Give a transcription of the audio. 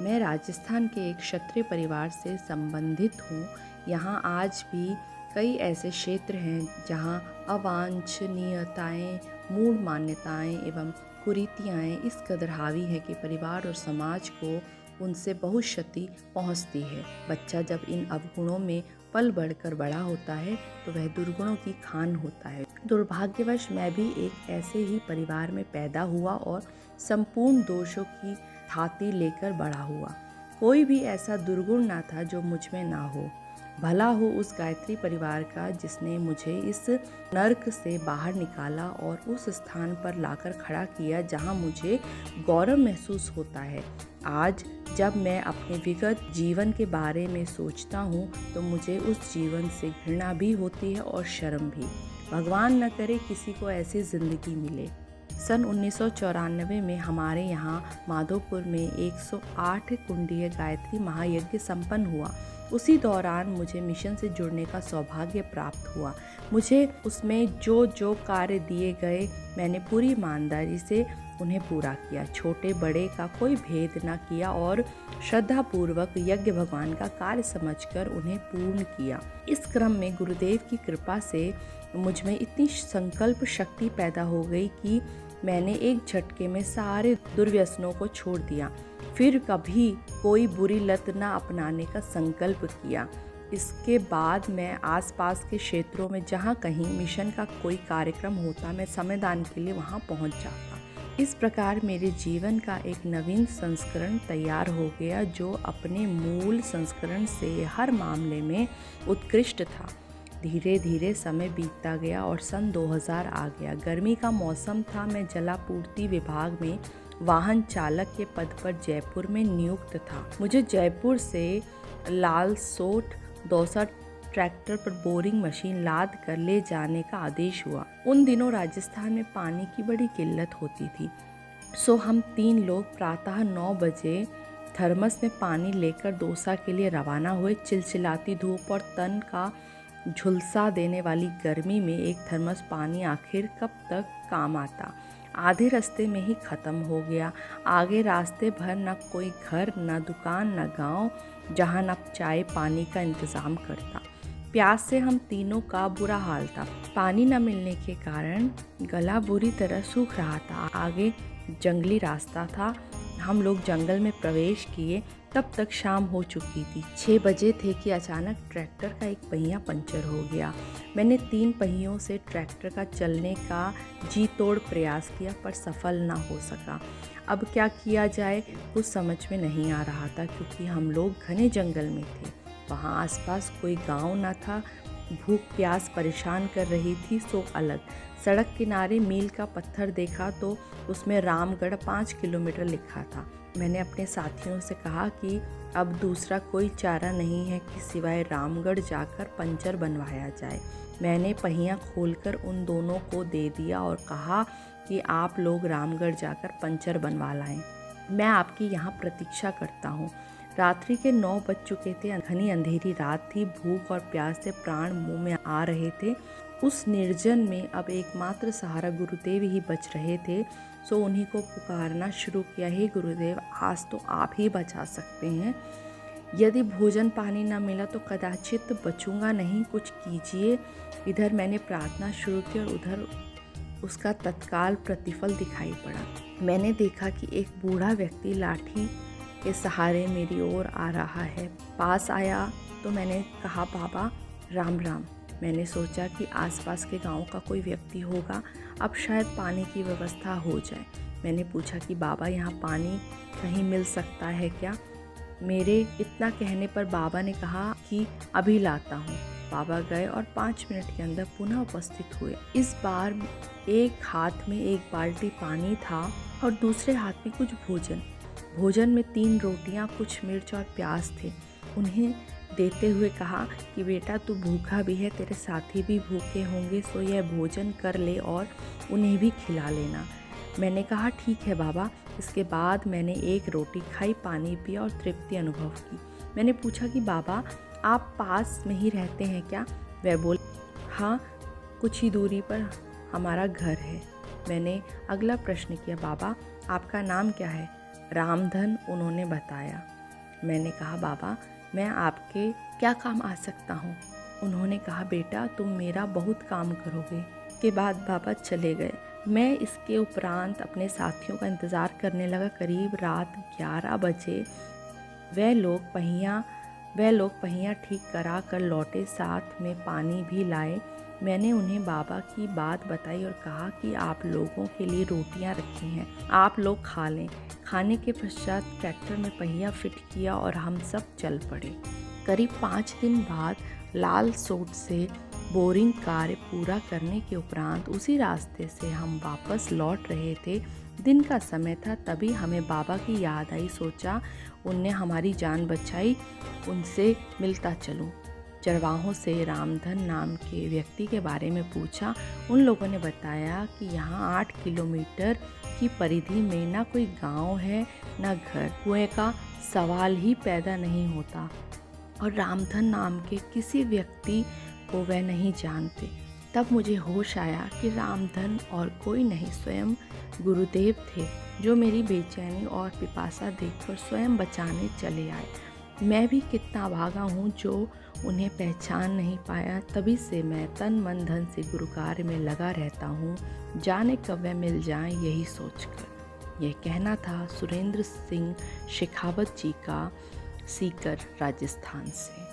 मैं राजस्थान के एक क्षत्रिय परिवार से संबंधित हूँ। यहाँ आज भी कई ऐसे क्षेत्र हैं जहाँ अवांछनीयताएं, मूढ़ मान्यताएं एवं कुरीतियाँ इस कदर हावी है कि परिवार और समाज को उनसे बहुत क्षति पहुँचती है। बच्चा जब इन अवगुणों में पल बढ़कर बड़ा होता है तो वह दुर्गुणों की खान होता है। दुर्भाग्यवश मैं भी एक ऐसे ही परिवार में पैदा हुआ और संपूर्ण दोषों की थाती लेकर बड़ा हुआ। कोई भी ऐसा दुर्गुण ना था जो मुझ में ना हो। भला हो उस गायत्री परिवार का जिसने मुझे इस नर्क से बाहर निकाला और उस स्थान पर लाकर खड़ा किया जहां मुझे गौरव महसूस होता है। आज जब मैं अपने विगत जीवन के बारे में सोचता हूँ तो मुझे उस जीवन से घृणा भी होती है और शर्म भी। भगवान न करे किसी को ऐसी जिंदगी मिले। सन 1994 में हमारे यहाँ माधोपुर में 108 कुंडीय गायत्री महायज्ञ संपन्न हुआ। उसी दौरान मुझे मिशन से जुड़ने का सौभाग्य प्राप्त हुआ। मुझे उसमें जो कार्य दिए गए मैंने पूरी ईमानदारी से उन्हें पूरा किया। छोटे बड़े का कोई भेद न किया और श्रद्धापूर्वक यज्ञ भगवान का कार्य समझकर उन्हें पूर्ण किया। इस क्रम में गुरुदेव की कृपा से मुझ में इतनी संकल्प शक्ति पैदा हो गई कि मैंने एक झटके में सारे दुर्व्यसनों को छोड़ दिया। फिर कभी कोई बुरी लत न अपनाने का संकल्प किया। इसके बाद मैं आसपास के क्षेत्रों में जहाँ कहीं मिशन का कोई कार्यक्रम होता मैं समयदान के लिए वहाँ पहुँच जाता। इस प्रकार मेरे जीवन का एक नवीन संस्करण तैयार हो गया जो अपने मूल संस्करण से हर मामले में उत्कृष्ट था। धीरे धीरे समय बीतता गया और सन 2000 आ गया। गर्मी का मौसम था। मैं जलापूर्ति विभाग में वाहन चालक के पद पर जयपुर में नियुक्त था। मुझे जयपुर से लालसोट दौसा ट्रैक्टर पर बोरिंग मशीन लाद कर ले जाने का आदेश हुआ। उन दिनों राजस्थान में पानी की बड़ी किल्लत होती थी। सो हम 3 लोग प्रातः 9 बजे थर्मस में पानी लेकर दौसा के लिए रवाना हुए। चिलचिलाती धूप और तन का झुलसा देने वाली गर्मी में एक थर्मस पानी आखिर कब तक काम आता। आधे रास्ते में ही ख़त्म हो गया। आगे रास्ते भर न कोई घर, न दुकान, न गांव जहां न चाय पानी का इंतज़ाम करता। प्यास से हम तीनों का बुरा हाल था। पानी न मिलने के कारण गला बुरी तरह सूख रहा था। आगे जंगली रास्ता था। हम लोग जंगल में प्रवेश किए तब तक शाम हो चुकी थी। 6 बजे थे कि अचानक ट्रैक्टर का एक पहिया पंचर हो गया। मैंने 3 पहियों से ट्रैक्टर का चलने का जी तोड़ प्रयास किया पर सफल ना हो सका। अब क्या किया जाए कुछ समझ में नहीं आ रहा था क्योंकि हम लोग घने जंगल में थे। वहाँ आसपास कोई गांव न था। भूख प्यास परेशान कर रही थी सो अलग। सड़क किनारे मील का पत्थर देखा तो उसमें रामगढ़ 5 किलोमीटर लिखा था। मैंने अपने साथियों से कहा कि अब दूसरा कोई चारा नहीं है कि सिवाय रामगढ़ जाकर पंचर बनवाया जाए। मैंने पहिया खोलकर उन दोनों को दे दिया और कहा कि आप लोग रामगढ़ जाकर पंचर बनवा लाएं। मैं आपकी यहाँ प्रतीक्षा करता हूँ। रात्रि के 9 बज चुके थे। घनी अंधेरी रात थी। भूख और प्यास से प्राण मुंह में आ रहे थे। उस निर्जन में अब एकमात्र सहारा गुरुदेव ही बच रहे थे। सो उन्हीं को पुकारना शुरू किया। हे गुरुदेव, आज तो आप ही बचा सकते हैं। यदि भोजन पानी न मिला तो कदाचित बचूंगा नहीं, कुछ कीजिए। इधर मैंने प्रार्थना शुरू की और उधर उसका तत्काल प्रतिफल दिखाई पड़ा। मैंने देखा कि एक बूढ़ा व्यक्ति लाठी के सहारे मेरी ओर आ रहा है। पास आया तो मैंने कहा, बाबा राम राम। मैंने सोचा कि आसपास के गांव का कोई व्यक्ति होगा, अब शायद पानी की व्यवस्था हो जाए। मैंने पूछा कि बाबा यहाँ पानी कहीं मिल सकता है क्या? मेरे इतना कहने पर बाबा ने कहा कि अभी लाता हूँ। बाबा गए और 5 मिनट के अंदर पुनः उपस्थित हुए। इस बार एक हाथ में एक बाल्टी पानी था और दूसरे हाथ में कुछ भोजन। भोजन में 3 रोटियां, कुछ मिर्च और प्याज थे। उन्हें देते हुए कहा कि बेटा तू भूखा भी है, तेरे साथी भी भूखे होंगे, सो यह भोजन कर ले और उन्हें भी खिला लेना। मैंने कहा ठीक है बाबा। इसके बाद मैंने एक रोटी खाई, पानी पिया और तृप्ति अनुभव की। मैंने पूछा कि बाबा आप पास में ही रहते हैं क्या? वह बोले, हाँ कुछ ही दूरी पर हमारा घर है। मैंने अगला प्रश्न किया, बाबा आपका नाम क्या है? रामधन उन्होंने बताया। मैंने कहा, बाबा मैं आपके क्या काम आ सकता हूँ? उन्होंने कहा, बेटा तुम मेरा बहुत काम करोगे। के बाद बाबा चले गए। मैं इसके उपरांत अपने साथियों का इंतज़ार करने लगा। करीब रात 11 बजे वह लोग पहिया ठीक करा कर लौटे, साथ में पानी भी लाए। मैंने उन्हें बाबा की बात बताई और कहा कि आप लोगों के लिए रोटियां रखी हैं, आप लोग खा लें। खाने के पश्चात ट्रैक्टर में पहिया फिट किया और हम सब चल पड़े। करीब 5 दिन बाद लाल सोट से बोरिंग कार्य पूरा करने के उपरांत उसी रास्ते से हम वापस लौट रहे थे। दिन का समय था, तभी हमें बाबा की याद आई। सोचा उनने हमारी जान बचाई, उनसे मिलता चलूं। चरवाहों से रामधन नाम के व्यक्ति के बारे में पूछा। उन लोगों ने बताया कि यहाँ 8 किलोमीटर की परिधि में ना कोई गांव है ना घर। कुएं का सवाल ही पैदा नहीं होता और रामधन नाम के किसी व्यक्ति को वह नहीं जानते। तब मुझे होश आया कि रामधन और कोई नहीं, स्वयं गुरुदेव थे, जो मेरी बेचैनी और पिपासा देखकर स्वयं बचाने चले आए। मैं भी कितना भागा हूँ जो उन्हें पहचान नहीं पाया। तभी से मैं तन मन धन से गुरु कार्य में लगा रहता हूँ, जाने कब वह मिल जाएं यही सोचकर। यह कहना था सुरेंद्र सिंह शेखावत जी का, सीकर राजस्थान से।